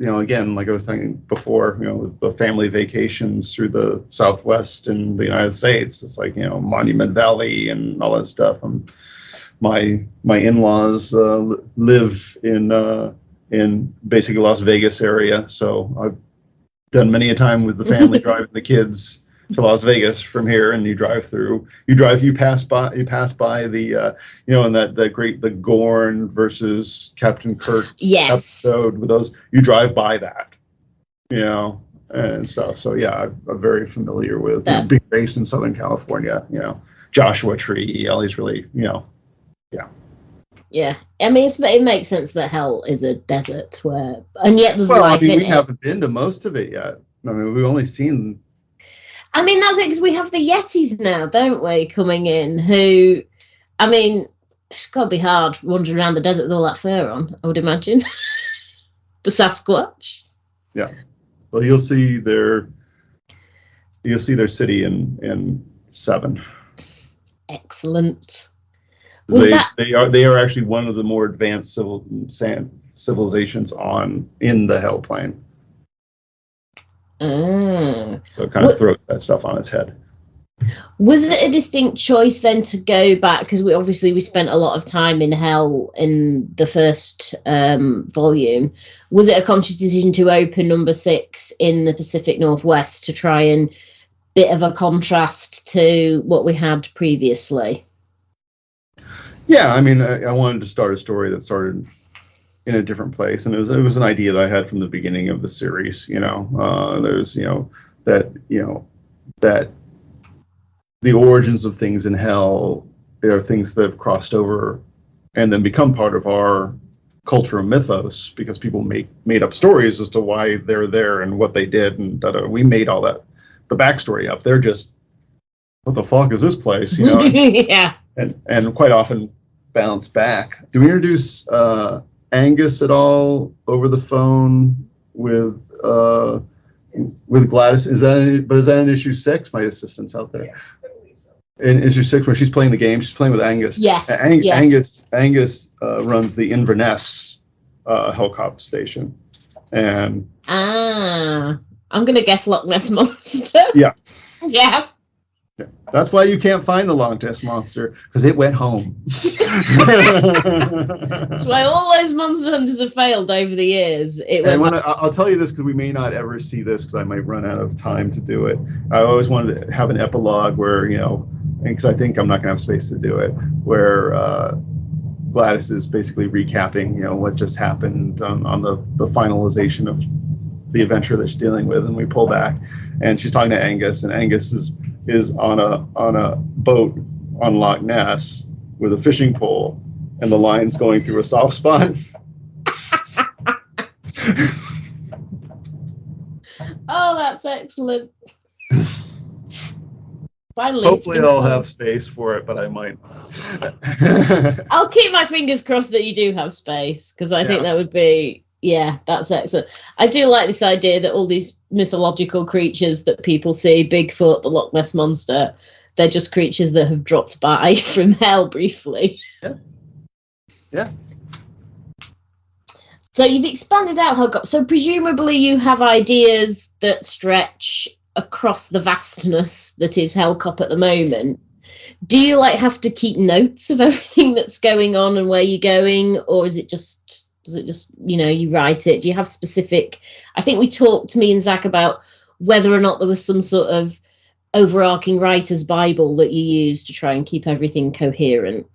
Again, like I was saying before, with the family vacations through the Southwest and the United States, it's like, Monument Valley and all that stuff. My in-laws live in basically Las Vegas area, so I've done many a time with the family driving the kids to Las Vegas from here, and you pass by the and that great the Gorn versus Captain Kirk episode with those, you drive by that, and stuff. So yeah, I'm very familiar with being based in Southern California, Joshua Tree, all these really, yeah. I mean, it makes sense that Hell is a desert and yet there's life in it. We haven't been to most of it yet. I mean, we've only seen. I mean, that's it, because we have the Yetis now, don't we, coming in, who, I mean, it's got to be hard wandering around the desert with all that fur on, I would imagine. The Sasquatch. Yeah. Well, you'll see their city in 7. Excellent. They are actually one of the more advanced civilizations in the Hell plane. So it kind of throws that stuff on its head. Was it a distinct choice then to go back? Because we spent a lot of time in Hell in the first volume. Was it a conscious decision to open number 6 in the Pacific Northwest to try and bit of a contrast to what we had previously? Yeah, I mean, I wanted to start a story that started in a different place, and it was an idea that I had from the beginning of the series. There's that the origins of things in Hell are things that have crossed over and then become part of our cultural mythos, because people made up stories as to why they're there and what they did, and we made all that the backstory up. They're just, what the fuck is this place? Yeah, and quite often bounce back. Do we introduce Angus at all over the phone with Gladys? Is that in issue 6? My assistant's out there. Yes, I believe so. In issue 6, when she's playing the game, she's playing with Angus. Yes. Yes. Angus runs the Inverness Hellcop station, and I'm gonna guess Loch Ness Monster. Yeah. Yeah. Yeah. That's why you can't find the Loch Ness Monster, because it went home. That's why all those monster hunters have failed over the years. I'll tell you this, because we may not ever see this, because I might run out of time to do it. I always wanted to have an epilogue where, because I think I'm not going to have space to do it, where Gladys is basically recapping, what just happened on the finalization of the adventure that she's dealing with, and we pull back, and she's talking to Angus, and Angus is on a boat on Loch Ness with a fishing pole, and the line's going through a soft spot. Oh, that's excellent. Finally, hopefully I'll have space for it, but I might. I'll keep my fingers crossed that you do have space, because I think that would be. Yeah, that's excellent. I do like this idea that all these mythological creatures that people see, Bigfoot, the Loch Ness Monster, they're just creatures that have dropped by from Hell briefly. Yeah. So you've expanded out Hellcop. So presumably you have ideas that stretch across the vastness that is Hellcop at the moment. Do you like have to keep notes of everything that's going on and where you're going, or is it just you write it? Do you have specific? I think we talked, me and Zach, about whether or not there was some sort of overarching writer's Bible that you use to try and keep everything coherent.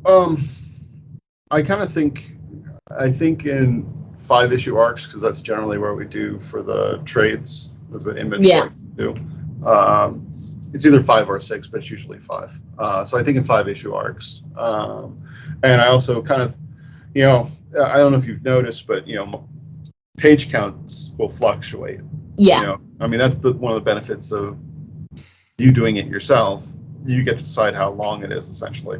I think in 5-issue arcs, because that's generally where we do for the trades. That's what Image likes to do. It's either 5 or 6, but it's usually 5. So I think in 5-issue arcs. And I also kind of, I don't know if you've noticed, but, page counts will fluctuate. Yeah. I mean, that's one of the benefits of you doing it yourself. You get to decide how long it is, essentially.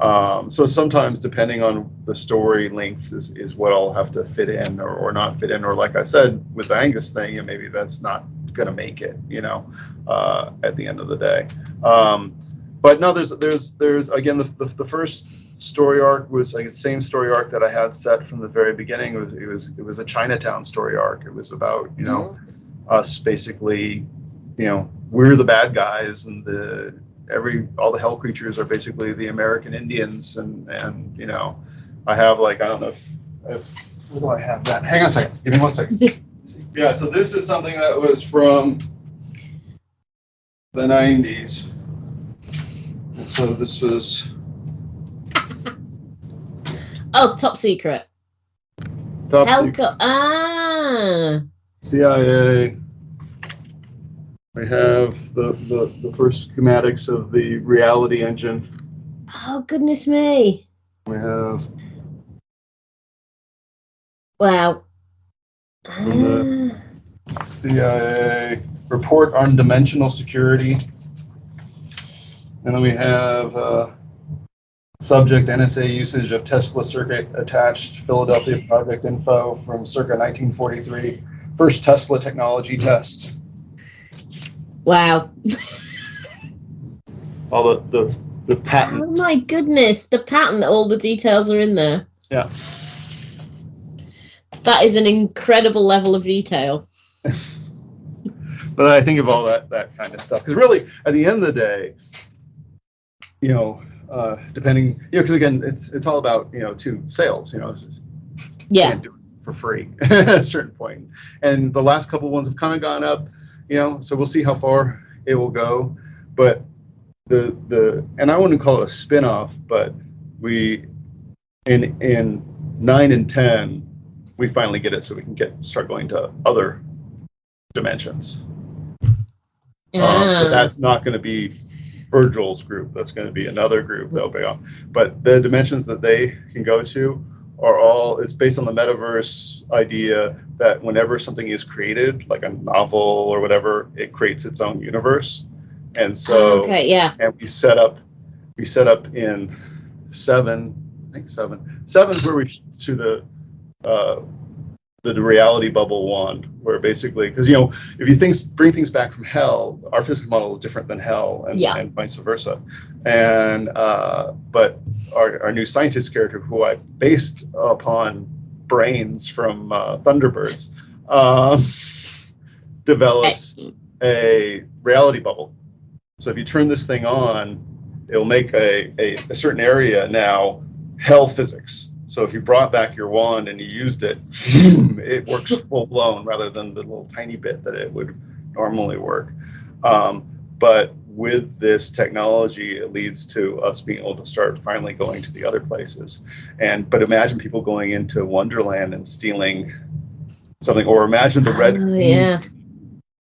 So sometimes, depending on the story length, is what I'll have to fit in or not fit in. Or like I said, with the Angus thing, maybe that's not going to make it, at the end of the day. But no, there's again, the first story arc was like the same story arc that I had set from the very beginning. It was a Chinatown story arc. It was about, us basically, we're the bad guys, and all the hell creatures are basically the American Indians, and I have I don't know if where do I have that? Hang on a second. Give me 1 second. Yeah, so this is something that was from the 90s. And so this was Top Secret. Top Hellcop. CIA. We have the first schematics of the reality engine. Oh, goodness me. We have wow. the CIA report on dimensional security. And then we have subject NSA usage of Tesla circuit attached Philadelphia project info from circa 1943. First Tesla technology test. Wow. All the patent. Oh my goodness, the patent, all the details are in there. Yeah. That is an incredible level of detail. But I think of all that kind of stuff. Because really, at the end of the day, depending, because again, it's all about, sales, Yeah. Can't do it for free at a certain point. And the last couple ones have kind of gone up, so we'll see how far it will go. But and I wouldn't call it a spin-off, but we, in 9 and 10, we finally get it so we can start going to other dimensions. But that's not going to be Virgil's group. That's going to be another group that'll be on. But the dimensions that they can go to it's based on the metaverse idea that whenever something is created, like a novel or whatever, it creates its own universe. And so, and we set up in 7, I think 7. 7 is where we to the reality bubble one, where basically, because if you bring things back from hell, our physics model is different than hell, and vice versa. And but our new scientist character, who I based upon brains from Thunderbirds, develops a reality bubble. So if you turn this thing on, it'll make a certain area now hell physics. So if you brought back your wand and you used it, it works full blown rather than the little tiny bit that it would normally work. But with this technology, it leads to us being able to start finally going to the other places. But imagine people going into Wonderland and stealing something, or imagine the Red Queen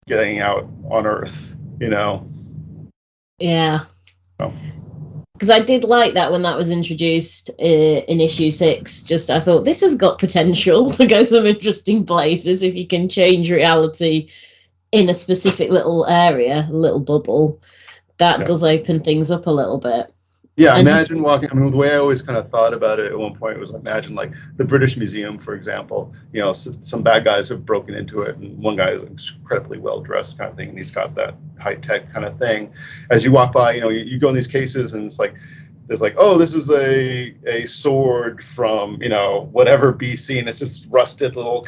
getting out on Earth, Yeah. So. Because I did like that when that was introduced in issue 6. I thought this has got potential to go some interesting places if you can change reality in a specific little area, a little bubble. That does open things up a little bit. Yeah, imagine walking. I mean, the way I always kind of thought about it at one point was imagine like the British Museum, for example. Some bad guys have broken into it, and one guy is incredibly well dressed, kind of thing, and he's got that high tech kind of thing. As you walk by, you go in these cases, and it's like there's like, oh, this is a sword from whatever BC, and it's just rusted little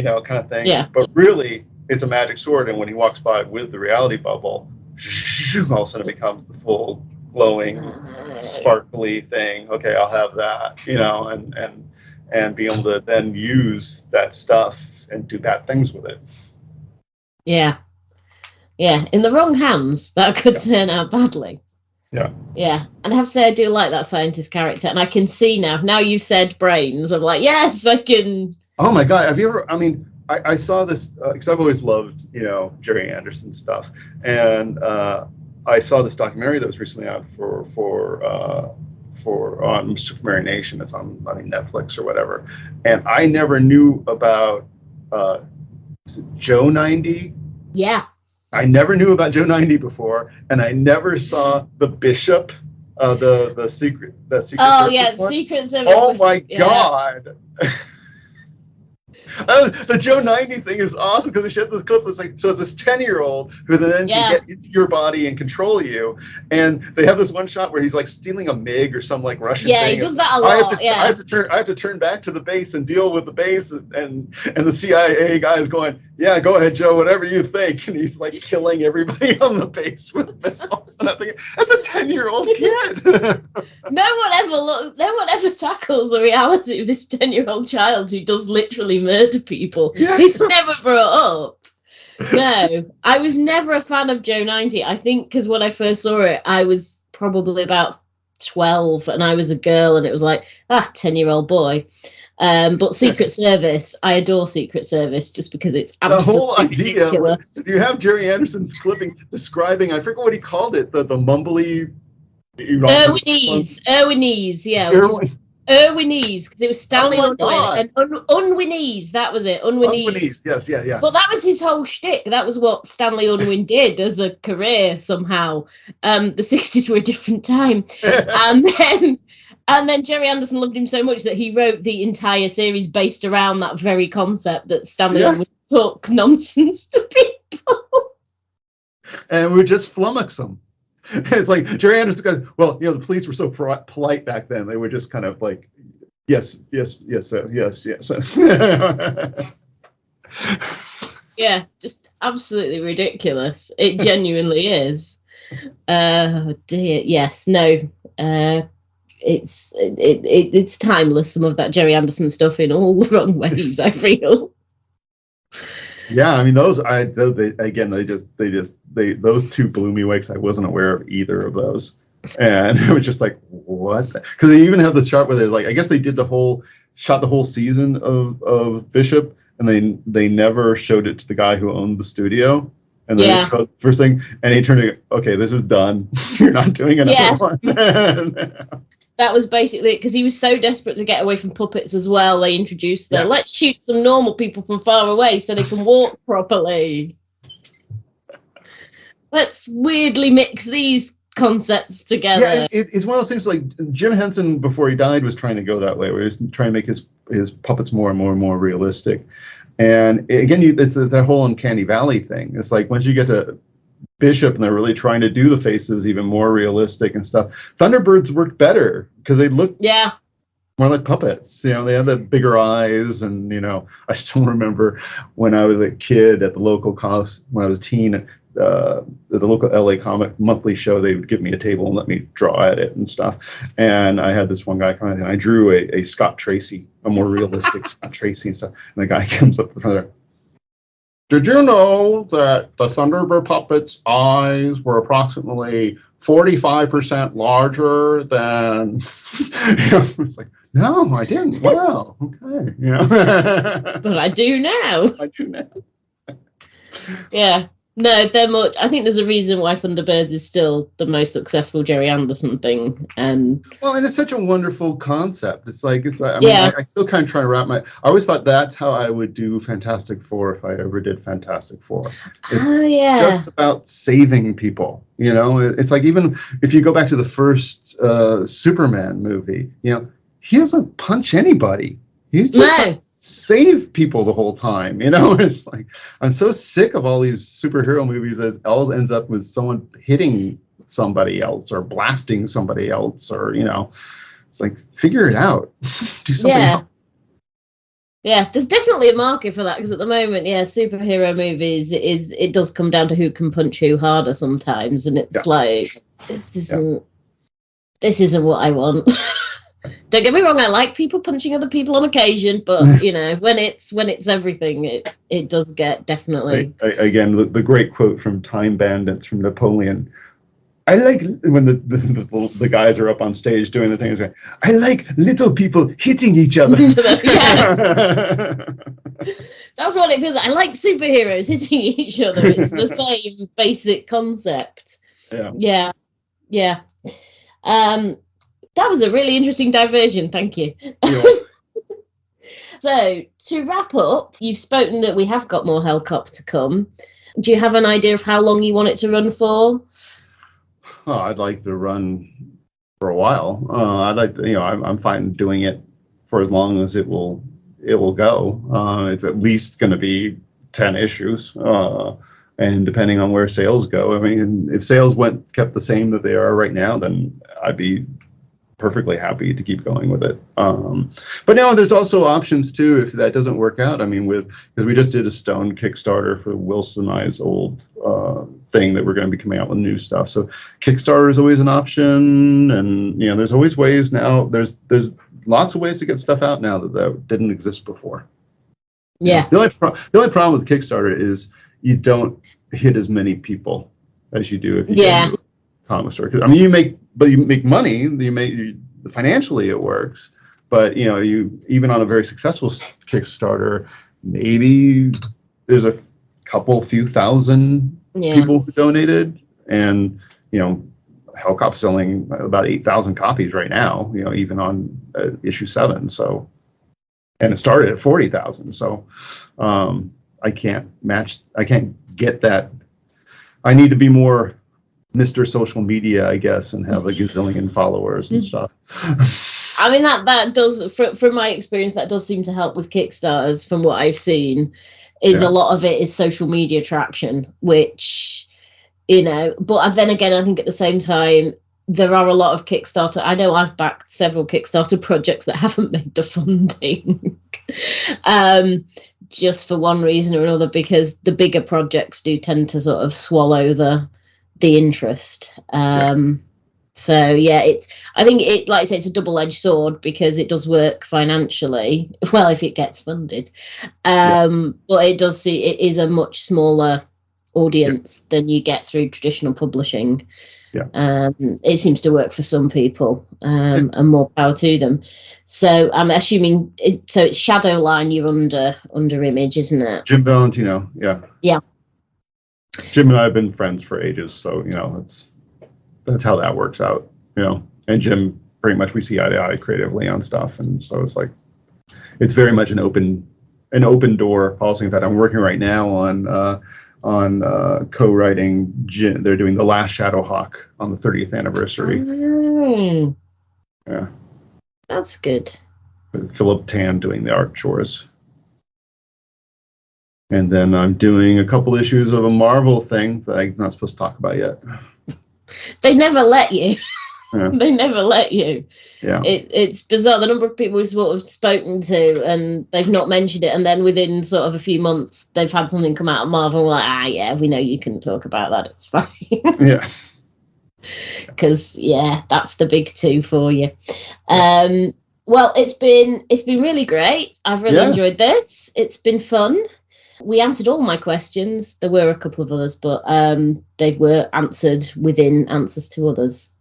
kind of thing. Yeah. But really, it's a magic sword, and when he walks by with the reality bubble, all of a sudden it becomes the full glowing, sparkly thing. Okay, I'll have that, and be able to then use that stuff and do bad things with it. Yeah. In the wrong hands, that could turn out badly. Yeah. And I have to say, I do like that scientist character, and I can see now you've said brains, I'm like, yes, I can. Oh my God, have you ever, I saw this, because I've always loved, Jerry Anderson stuff, and I saw this documentary that was recently out for on Superman Nation. It's on, I think, Netflix or whatever, and I never knew about is it Joe 90? Yeah. I never knew about Joe 90 before, and I never saw the Bishop, the Secret Service one. Secret Service. Oh my God. The Joe 90 thing is awesome because they showed this clip. It's like, so it's this 10-year-old who then can get into your body and control you. And they have this one shot where he's like stealing a MiG or some like Russian thing. Yeah, he does that a lot. I have to turn back to the base and deal with the base, and the CIA guy is going, yeah, go ahead, Joe, whatever you think. And he's like killing everybody on the base with missiles. And I'm thinking, that's a 10-year-old kid. No one ever tackles the reality of this 10-year-old child who does literally murder people. Yeah. It's never brought up. No, I was never a fan of Joe 90. I think because when I first saw it, I was probably about 12 and I was a girl, and it was like, 10-year-old boy. But Secret Service, I adore Secret Service just because it's absolutely the whole idea ridiculous. Is you have Jerry Anderson's clipping describing, I forget what he called it, the mumbly Irwinese, yeah. Irwinese, because it was Stanley Unwin, and Unwinese, that was it. Unwinese. Yes, yeah. But that was his whole shtick. That was what Stanley Unwin did as a career somehow. The 60s were a different time. And then Jerry Anderson loved him so much that he wrote the entire series based around that very concept that Stanley Unwin talk nonsense to people. And we just flummox them. It's like Jerry Anderson goes, well, the police were so polite back then. They were just kind of like, yes. Yeah, just absolutely ridiculous. It genuinely is. Oh dear, yes, no. It's timeless. Some of that Jerry Anderson stuff in all the wrong ways, I feel. Yeah, those those two blew me away because I wasn't aware of either of those, and it was just like, what? Because they even have the shot where they're like, I guess they did the whole season of Bishop, and they never showed it to the guy who owned the studio, and then they showed the first thing, and he turned to, okay, this is done. You're not doing another one. That was basically it, because he was so desperate to get away from puppets as well. They introduced let's shoot some normal people from far away so they can walk properly. Let's weirdly mix these concepts together. Yeah, it's one of those things like Jim Henson, before he died, was trying to go that way, where he was trying to make his puppets more and more and more realistic. And again, it's that whole uncanny valley thing. It's like once you get to Bishop and they're really trying to do the faces even more realistic and stuff, Thunderbirds worked better because they looked more like puppets. They had the bigger eyes, and I still remember when I was a kid at the local when I was a teen at the local LA Comic monthly show, they would give me a table and let me draw at it and stuff. And I had this one guy come in and I drew a Scott Tracy, a more realistic Scott Tracy and stuff. And the guy comes up to the front there. Did you know that the Thunderbird puppet's eyes were approximately 45% larger than? It's like, no, I didn't. Wow, okay. But I do now. Yeah. No, they're much. I think there's a reason why Thunderbirds is still the most successful Jerry Anderson thing. And it's such a wonderful concept. I still kind of try to I always thought that's how I would do Fantastic Four if I ever did Fantastic Four. It's just about saving people. It's like, even if you go back to the first Superman movie, he doesn't punch anybody. He's just save people the whole time. It's like, I'm so sick of all these superhero movies that always ends up with someone hitting somebody else or blasting somebody else, or it's like, figure it out. Do something else. Yeah, there's definitely a market for that because at the moment, superhero movies it does come down to who can punch who harder sometimes, and it's like this isn't what I want. Don't get me wrong, I like people punching other people on occasion, but when it's everything, it does get definitely. Again, the great quote from Time Bandits from Napoleon. I like when the guys are up on stage doing the things. I like little people hitting each other. Yes. That's what it feels like. I like superheroes hitting each other. It's the same basic concept. Yeah. That was a really interesting diversion. Thank you. So to wrap up, you've spoken that we have got more Hellcop to come. Do you have an idea of how long you want it to run for? Oh, I'd like to run for a while. I'd like to, I'm fine doing it for as long as it will go. It's at least going to be 10 issues. And depending on where sales go, I mean, if sales kept the same that they are right now, then I'd be perfectly happy to keep going with it. But no, there's also options too if that doesn't work out. I mean, because we just did a Stone Kickstarter for Wilson and I's old thing that we're going to be coming out with new stuff. So Kickstarter is always an option, and there's always ways now. There's lots of ways to get stuff out now that didn't exist before. Yeah. The only problem with Kickstarter is you don't hit as many people as you do if you get a comic store. I mean, you make money. Financially it works, but you even on a very successful Kickstarter, maybe there's a few thousand people who donated, and Hellcop's selling about 8,000 copies right now. Even on issue 7. So, and it started at 40,000. So, I can't get that. I need to be more Mr. Social Media, I guess, and have a gazillion followers and stuff. I mean, that does, from my experience, that does seem to help with Kickstarters. From what I've seen, a lot of it is social media traction, which, but then again, I think at the same time, there are a lot of Kickstarter. I know I've backed several Kickstarter projects that haven't made the funding. Just for one reason or another, because the bigger projects do tend to sort of swallow the interest. So I think it, like I say, it's a double-edged sword because it does work financially well if it gets funded, but it is a much smaller audience than you get through traditional publishing. It seems to work for some people, and more power to them. So I'm assuming it's Shadowline you're under Image, isn't it? Jim Valentino. Yeah. Jim and I have been friends for ages, so that's how that works out. And Jim, pretty much we see eye to eye creatively on stuff, and so it's like it's very much an open door policy. In fact, I'm working right now on co-writing. They're doing The Last Shadowhawk on the 30th anniversary. Yeah, that's good. With Philip Tan doing the art chores. And then I'm doing a couple issues of a Marvel thing that I'm not supposed to talk about yet. They never let you. Yeah. They never let you. Yeah. It's bizarre the number of people we've sort of spoken to and they've not mentioned it, and then within sort of a few months they've had something come out of Marvel and we're like, we know you can talk about that, it's fine. Yeah. Because that's the big two for you. Well, it's been really great. I've really enjoyed this. It's been fun. We answered all my questions. There were a couple of others, but they were answered within answers to others.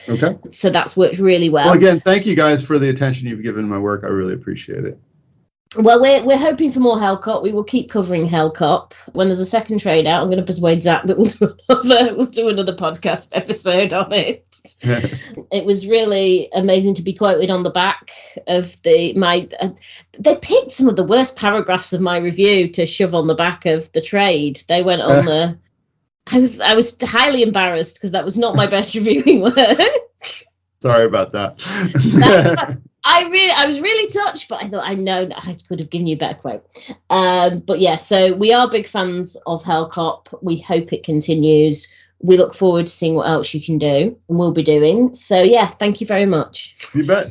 Okay. So that's worked really well. Well, again, thank you guys for the attention you've given my work. I really appreciate it. Well, we're hoping for more Hellcop. We will keep covering Hellcop. When there's a second trade out, I'm going to persuade Zach that we'll do another podcast episode on it. It was really amazing to be quoted on the back of they picked some of the worst paragraphs of my review to shove on the back of the trade. They went on I was highly embarrassed because that was not my best reviewing work. Sorry about that. I was really touched, but I thought I could have given you a better quote. But yeah, so we are big fans of Hellcop. We hope it continues. We look forward to seeing what else you can do and we'll be doing. So yeah, thank you very much. You bet.